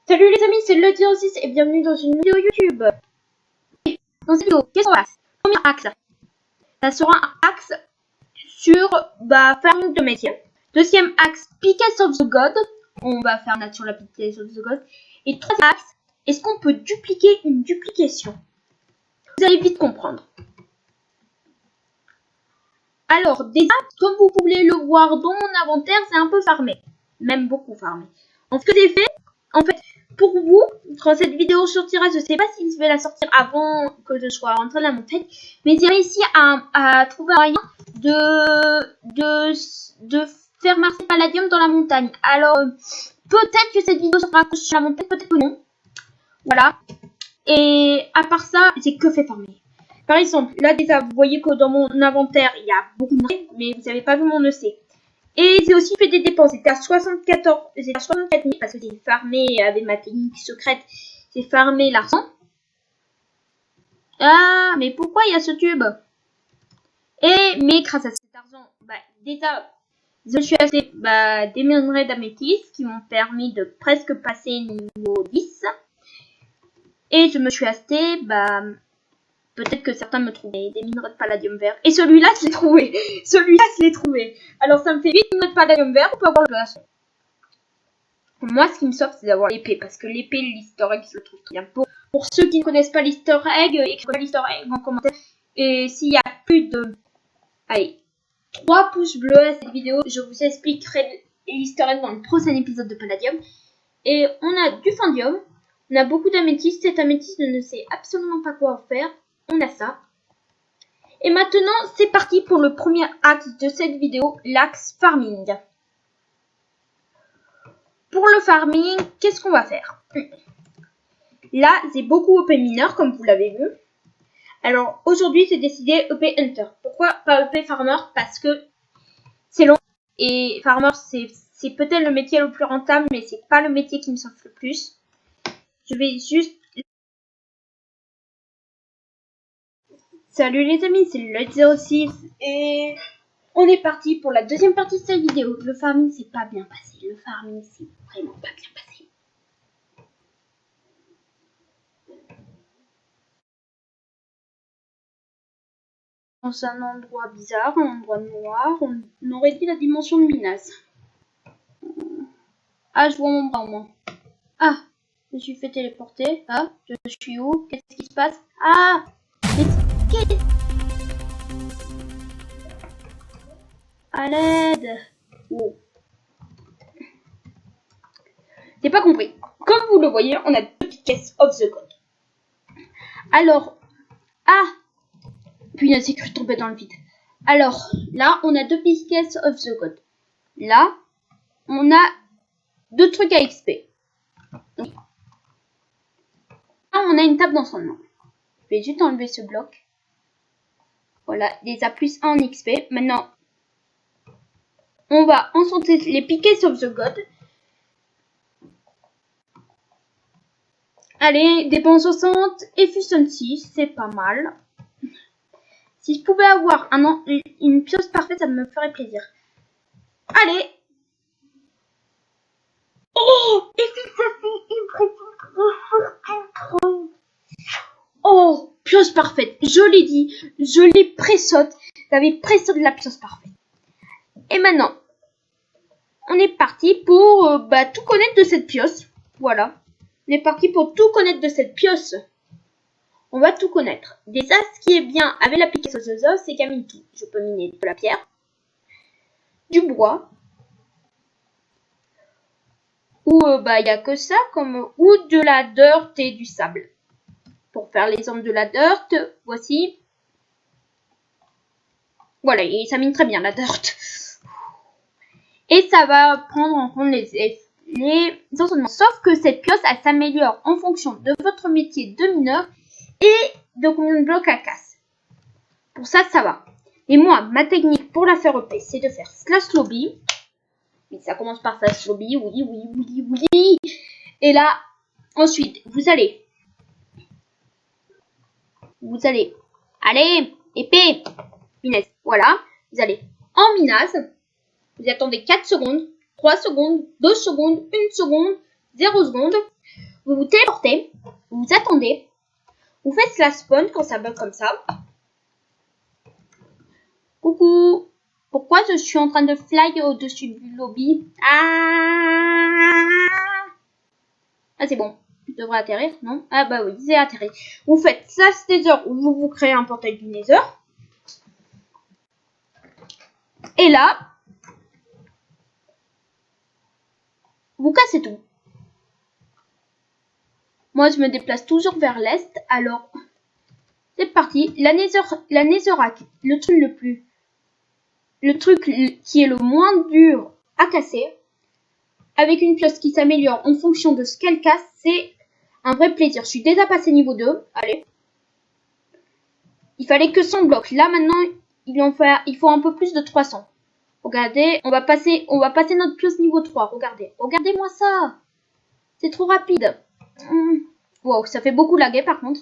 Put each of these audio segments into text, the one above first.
Salut les amis, c'est le06 et bienvenue dans une vidéo YouTube. Dans cette vidéo, qu'est-ce qu'on va faire? Premier axe, ça sera un axe sur farming de métier. Deuxième axe, Pickets of the God. On va faire nature la Pickets of the God. Et troisième axe, est-ce qu'on peut dupliquer une duplication? Vous allez vite comprendre. Alors, déjà, comme vous pouvez le voir dans mon inventaire, c'est un peu farmé. Même beaucoup farmé. En ce que j'ai fait, pour vous, quand cette vidéo sortira, je ne sais pas si je vais la sortir avant que je sois en train de la monter, mais j'ai réussi à trouver un moyen de faire marcher Palladium dans la montagne. Alors, peut-être que cette vidéo sera sur la montagne, peut-être que non. Voilà. Et à part ça, j'ai que fait farmer. Par exemple, là déjà, vous voyez que dans mon inventaire, il y a beaucoup de trucs, mais vous n'avez pas vu mon EC. Et j'ai aussi fait des dépenses. J'étais à 74 000 parce que j'ai farmé avec ma technique secrète. J'ai farmé l'argent. Ah, mais pourquoi il y a ce tube? Mais grâce à cet argent, déjà, je suis acheté des minerais d'améthyste qui m'ont permis de presque passer niveau 10. Et je me suis acheté, peut-être que certains me trouvaient des minerais de palladium vert. Et celui-là, je l'ai trouvé. Celui-là, je l'ai trouvé. Alors, ça me fait 8 minerais de palladium vert. On peut avoir le blast. Moi, ce qui me sauve, c'est d'avoir l'épée. Parce que l'épée, l'easter egg, je le trouve très bien. Pour ceux qui ne connaissent pas l'easter egg, écrivez l'easter egg en commentaire. Et s'il y a plus de... Allez, 3 pouces bleus à cette vidéo, je vous expliquerai l'easter egg dans le prochain épisode de Palladium. Et on a du fandium. On a beaucoup d'améthyste. Cette améthyste ne sait absolument pas quoi en faire. On a ça. Et maintenant, c'est parti pour le premier axe de cette vidéo, l'axe farming. Pour le farming, qu'est-ce qu'on va faire? Là, j'ai beaucoup EP mineur, comme vous l'avez vu. Alors, aujourd'hui, j'ai décidé EP hunter. Pourquoi pas EP farmer? Parce que c'est long. Et farmer, c'est peut-être le métier le plus rentable, mais c'est pas le métier qui me sauve le plus. Je vais juste... Salut les amis, c'est le 06 et on est parti pour la deuxième partie de cette vidéo. Le farming, c'est pas bien passé. Le farming, c'est vraiment pas bien passé. Dans un endroit bizarre, un endroit noir, on aurait dit la dimension de Minas. Ah, je vois mon bras au moins. Ah, je me suis fait téléporter. Ah, je suis où? Qu'est-ce qui se passe? Ah, mais qu'est-ce... À l'aide. Oh. J'ai pas compris. Comme vous le voyez, on a deux pièces of the god. Alors, punaise, j'ai cru tomber dans le vide. Alors, là, on a deux pièces of the god. Là, on a deux trucs à XP. Là, on a une table d'entraînement. Je vais juste enlever ce bloc. Voilà, les A plus 1 en XP. Maintenant, on va enchanter les piquets of the god. Allez, dépense 60, efficiency, c'est pas mal. Si je pouvais avoir une pioche parfaite, ça me ferait plaisir. Allez. Oh, oh, pioche parfaite. Je l'ai dit, je l'ai pré-saute. J'avais pré-saute la pioche parfaite. Et maintenant, on est parti pour tout connaître de cette pioche. Voilà. On est parti pour tout connaître de cette pioche. On va tout connaître. Déjà, ce qui est bien avec la piquette of the god, c'est qu'elle mine tout. Je peux miner de la pierre, du bois, ou il n'y a que ça, ou de la dirt et du sable. Pour faire l'exemple de la dirt, voici. Voilà, et ça mine très bien la dirt. Et ça va prendre en compte les enseignements. Sauf que cette pioche, elle s'améliore en fonction de votre métier de mineur et de combien de blocs elle casse. Pour ça, ça va. Et moi, ma technique pour la faire EP, c'est de faire slash lobby. Oui, ça commence par slash lobby, oui. Et là, ensuite, vous allez, allez, épée, Minas, voilà. Vous allez en Minas, vous attendez 4 secondes, 3 secondes, 2 secondes, 1 seconde, 0 seconde. vous vous téléportez, vous attendez, vous faites la spawn quand ça bug comme ça. Coucou, pourquoi je suis en train de fly au-dessus du lobby? Ah, c'est bon. Je devrais atterrir, non? Ah bah oui, c'est atterri. Vous faites slash nether où vous vous créez un portail du nether. Et là, vous cassez tout. Moi, je me déplace toujours vers l'est. Alors, c'est parti. La netherrack, le truc qui est le moins dur à casser, avec une pioche qui s'améliore en fonction de ce qu'elle casse, c'est un vrai plaisir. Je suis déjà passé niveau 2. Allez. Il fallait que 100 blocs. Là, maintenant, il faut un peu plus de 300. Regardez, on va passer notre pioche niveau 3. Regardez. Regardez-moi ça. C'est trop rapide. Wow, ça fait beaucoup laguer par contre.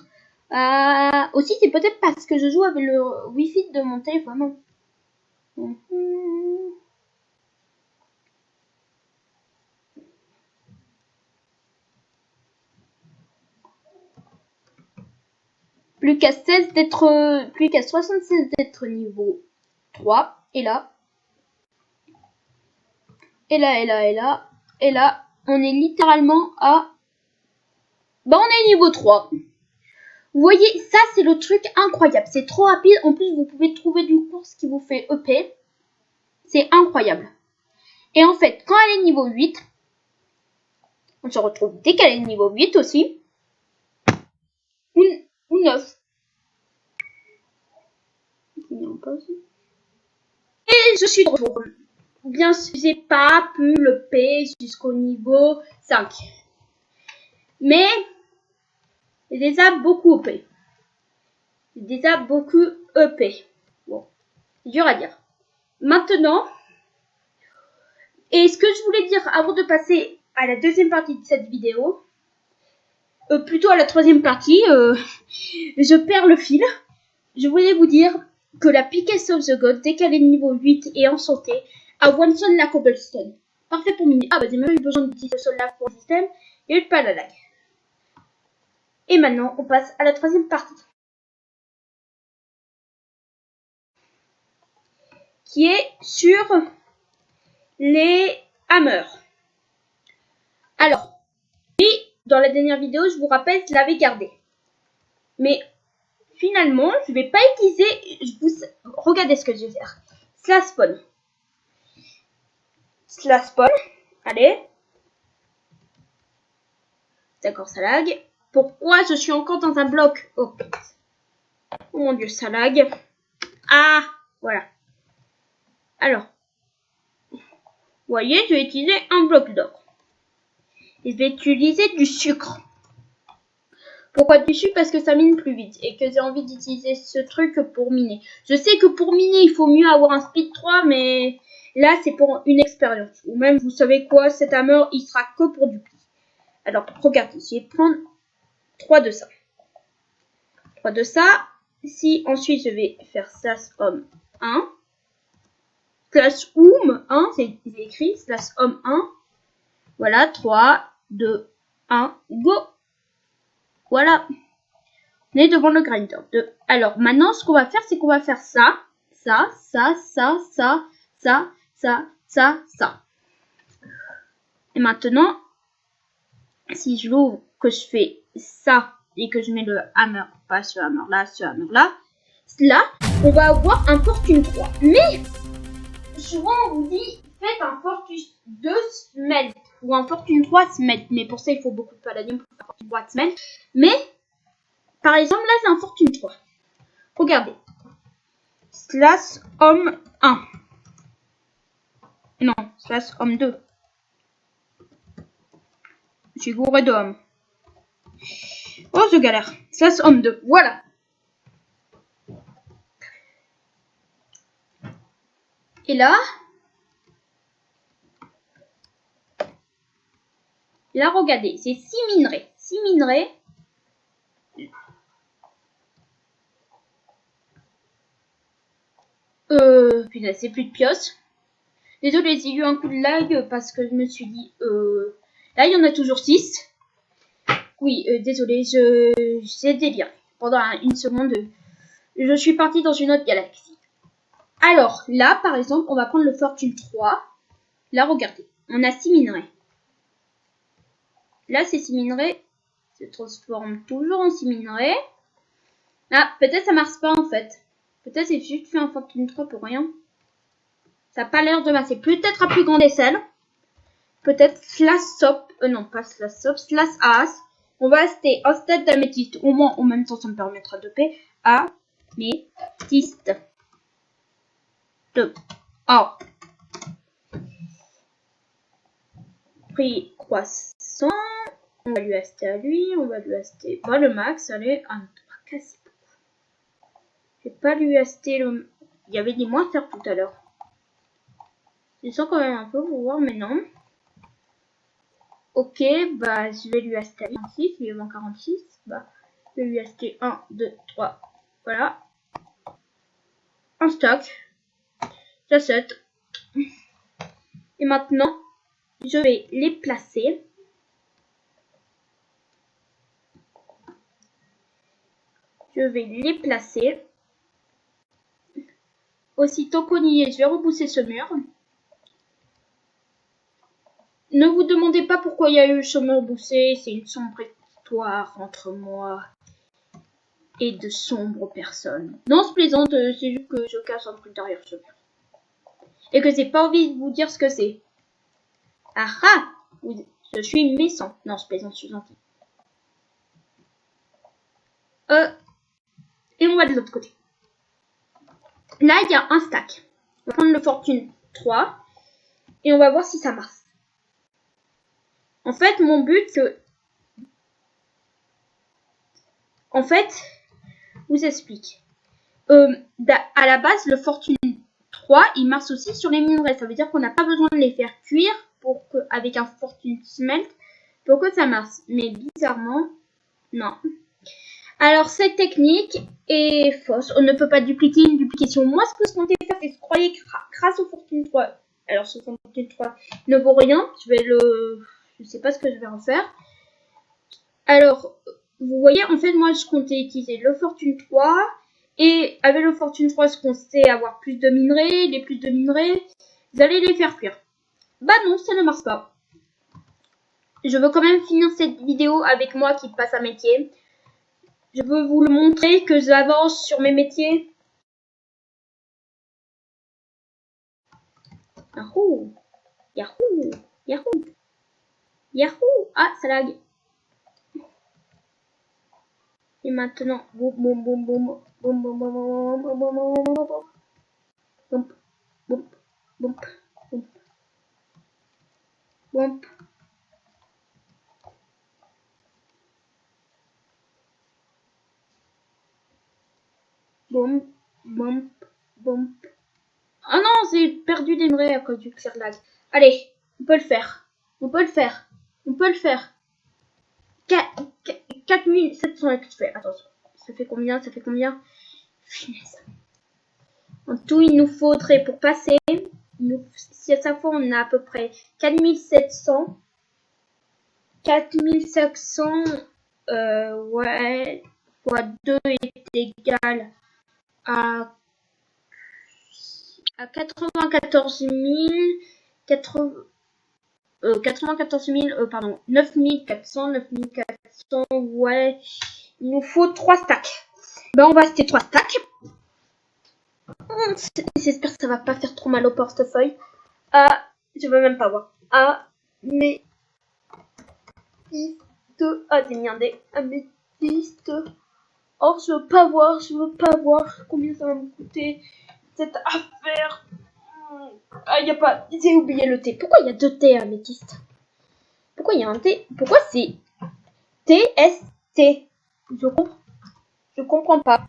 Aussi, c'est peut-être parce que je joue avec le Wi-Fi de mon téléphone. Plus qu'à 76 d'être niveau 3. Et là, on est littéralement à... Bah, on est niveau 3. Vous voyez, ça, c'est le truc incroyable. C'est trop rapide. En plus, vous pouvez trouver du course qui vous fait EP. C'est incroyable. Et en fait, quand elle est niveau 8, on se retrouve dès qu'elle est niveau 8 aussi. Ou 9. Et je suis de retour. Bien sûr, j'ai pas pu le payer jusqu'au niveau 5. Mais, c'est déjà beaucoup EP. Bon, c'est dur à dire. Maintenant, et ce que je voulais dire avant de passer à la deuxième partie de cette vidéo, plutôt à la troisième partie, je perds le fil. Je voulais vous dire que la Pickaxe of the God, dès qu'elle est niveau 8 et enchantée, a one shot la cobblestone. Parfait pour miner. Ah bah j'ai même eu besoin d'utiliser ce soldat pour le système. Il n'y a eu pas la lag. Et maintenant, on passe à la troisième partie. Qui est sur les hammers. Alors, oui, dans la dernière vidéo, je vous rappelle, je l'avais gardé. Mais finalement, je vais pas utiliser... Regardez ce que je vais faire. Slash spawn. Allez. D'accord, ça lag. Pourquoi je suis encore dans un bloc? Oh mon dieu, ça lag. Ah, voilà. Alors, vous voyez, je vais utiliser un bloc d'or. Et je vais utiliser du sucre. Pourquoi du sucre? Parce que ça mine plus vite. Et que j'ai envie d'utiliser ce truc pour miner. Je sais que pour miner, il faut mieux avoir un speed 3, mais là, c'est pour une expérience. Ou même, vous savez quoi, cet hammer, il sera que pour du pli. Alors, regardez, je vais prendre 3 de ça. 3 de ça. Si ensuite, je vais faire slash home 1. Slash home 1, c'est écrit. Slash home 1. Voilà, 3, 2, 1, go. Voilà. On est devant le grinder. Alors, maintenant, ce qu'on va faire, c'est qu'on va faire ça. Ça. Et maintenant, si je l'ouvre, que je fais ça et que je mets le hammer, pas ce hammer là, là, on va avoir un fortune 3. Mais, souvent on vous dit, faites un fortune 2 smelt ou un fortune 3 smelt. Mais pour ça, il faut beaucoup de palladium pour faire fortune 3 smelt. Mais, par exemple, là, c'est un fortune 3. Regardez. Slash homme 1. Non, slash homme 2. Je suis gouré de homme. Oh, je galère. Slash homme 2. Voilà. Et là, regardez, c'est 6 minerais. 6 minerais. Putain, c'est plus de pioche. Désolé, j'ai eu un coup de lag parce que je me suis dit, là, il y en a toujours 6. Oui, désolé, j'ai déliré. Pendant une seconde, je suis partie dans une autre galaxie. Alors, là, par exemple, on va prendre le Fortune 3. Là, regardez, on a 6 minerais. Là, ces 6 minerais se transforment toujours en 6 minerais. Ah, peut-être ça marche pas, en fait. Peut-être c'est juste fait un Fortune 3 pour rien. Ça n'a pas l'air de masser. Peut-être à plus grande échelle. Peut-être slash sop. Non, pas slash sop. Slash as. On va acheter un stade d'améthyste. Au moins, en même temps, ça me permettra de payer. Améthyste. De. Oh. Prix croissant. On va lui acheter à lui. On va lui acheter. Bah, le max, allez. Ah, non, pas casser beaucoup. Je vais pas lui acheter le. Il y avait des moins chers tout à l'heure. Je sens quand même un peu pour voir, mais non. Ok, bah je vais lui acheter 46, il est en 46. Bah, je vais lui acheter 1, 2, 3. Voilà. En stock. J'achète. Et maintenant, je vais les placer. Je vais les placer. Aussitôt qu'on y est, je vais repousser ce mur. Ne vous demandez pas pourquoi il y a eu ce mur boussé. C'est une sombre histoire entre moi et de sombres personnes. Non, je plaisante, c'est juste que je cache un truc derrière ce mur. Et que j'ai pas envie de vous dire ce que c'est. Ah ah! Je suis méchant. Non, je plaisante, je suis gentil. Et on va de l'autre côté. Là, il y a un stack. On va prendre le Fortune 3. Et on va voir si ça marche. En fait, mon but, c'est... En fait, je vous explique. À la base, le Fortune 3, il marche aussi sur les minerais. Ça veut dire qu'on n'a pas besoin de les faire cuire pour que, avec un Fortune Smelt pour que ça marche. Mais bizarrement, non. Alors, cette technique est fausse. On ne peut pas dupliquer une duplication. Moi, ce que je comptais faire, c'est que je croyais que grâce au Fortune 3, alors ce Fortune 3 ne vaut rien. Je sais pas ce que je vais en faire. Alors, vous voyez, en fait, moi, je comptais utiliser le Fortune 3. Et avec le Fortune 3, je comptais avoir plus de minerais. Les plus de minerais, vous allez les faire cuire. Bah non, ça ne marche pas. Je veux quand même finir cette vidéo avec moi qui passe à métier. Je veux vous le montrer que j'avance sur mes métiers. Yahoo! Yahoo! Yahoo! Yahoo! Ah, ça lag. Et maintenant, boum, boum, boum, boum, boum, boum, boum, boum, boum, boum, boum, boum, boum, boum, boum, boum. Boum, boum, boum. Ah non, j'ai perdu des minerais à cause du clear lag. Allez, on peut le faire. On peut le faire. On peut le faire. 4700 XP. Attention. Ça fait combien? Ça fait combien? Finesse. En tout, il nous faudrait pour passer. Si à chaque fois on a à peu près 4700. 4500. Ouais. Fois 2 est égal à 94 000. 94 000, pardon, 9400, 9400, ouais. Il nous faut 3 stacks. Ben, on va acheter 3 stacks. J'espère que ça va pas faire trop mal au portefeuille. Ah, je veux même pas voir. Ah, mais... Ah, j'ai mis un dé. Améthyste. Or, je veux pas voir, combien ça va me coûter cette affaire. Ah, y a pas... J'ai oublié le T. Pourquoi il y a 2 T améthyste? Pourquoi il y a un T? Pourquoi c'est TST? Je comprends pas.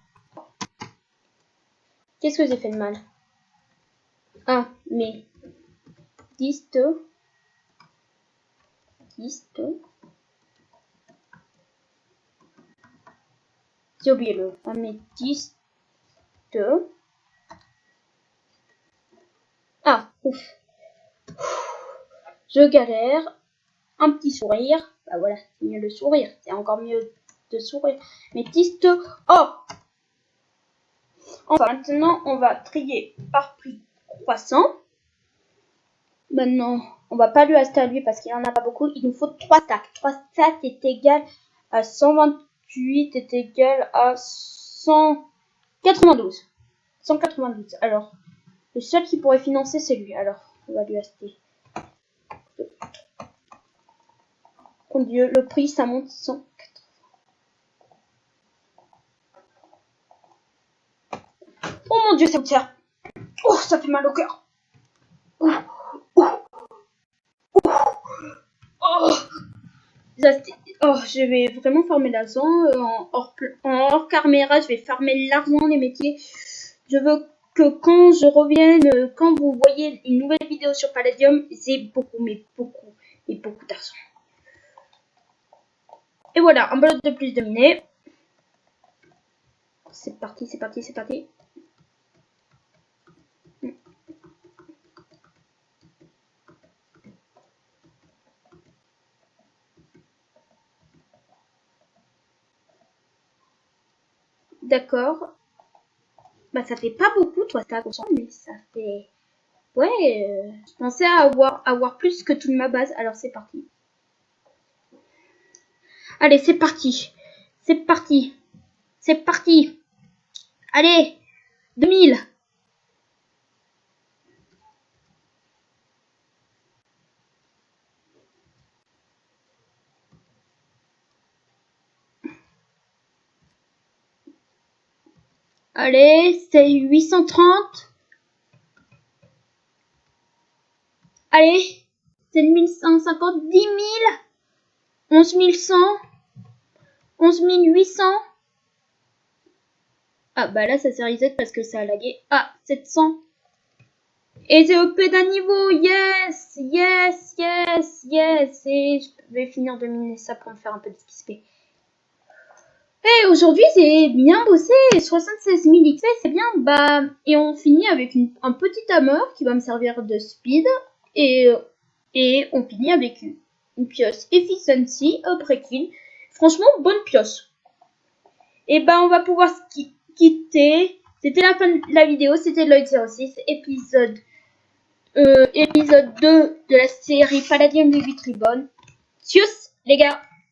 Qu'est-ce que j'ai fait de mal? Ah, mais... Diste. J'ai oublié le améthyste. Ah, ouf. Je galère. Un petit sourire. Bah voilà, c'est mieux de sourire. C'est encore mieux de sourire. Métiste. Oh! Enfin, maintenant, on va trier par prix croissant. Maintenant, on va pas lui acheter à lui parce qu'il en a pas beaucoup. Il nous faut 3 stacks. 3 stacks est égal à 128 est égal à 192. 192. Alors, le seul qui pourrait financer, c'est lui. Alors, on va lui acheter. Mon Dieu, le prix, ça monte 180. Oh mon Dieu, ça me tire. Oh, ça fait mal au cœur. Oh, oh, oh, oh. Je vais vraiment farmer l'argent. En hors caméra, je vais farmer l'argent, les métiers. Je veux que quand je revienne, quand vous voyez une nouvelle vidéo sur Palladium, c'est beaucoup, mais beaucoup d'argent. Et voilà, un bloc de plus de miné. C'est parti, c'est parti, c'est parti. D'accord. Bah ça fait pas beaucoup, toi, ça, mais ça fait... Ouais, je pensais avoir plus que toute ma base. Alors c'est parti. Allez, c'est parti. C'est parti. C'est parti. Allez, 2000. Allez, c'est 830. Allez, c'est 1150. 10 000. 11 100. 11 800. Ah, bah là, ça s'est reset parce que ça a lagué. Ah, 700. Et j'ai OP d'un niveau. Yes, yes, yes, yes. Et je vais finir de miner ça pour me faire un peu de XP. Et aujourd'hui, j'ai bien bossé. 76 000 XP, c'est bien. Bah, et on finit avec un petit hammer qui va me servir de speed. Et on finit avec une pioche efficiency, break-in. Franchement, bonne pioche. Et bah, on va pouvoir quitter. C'était la fin de la vidéo. C'était Lloyd06, épisode 2 de la série Palladium des 8 Ribbons. Tchuss, les gars!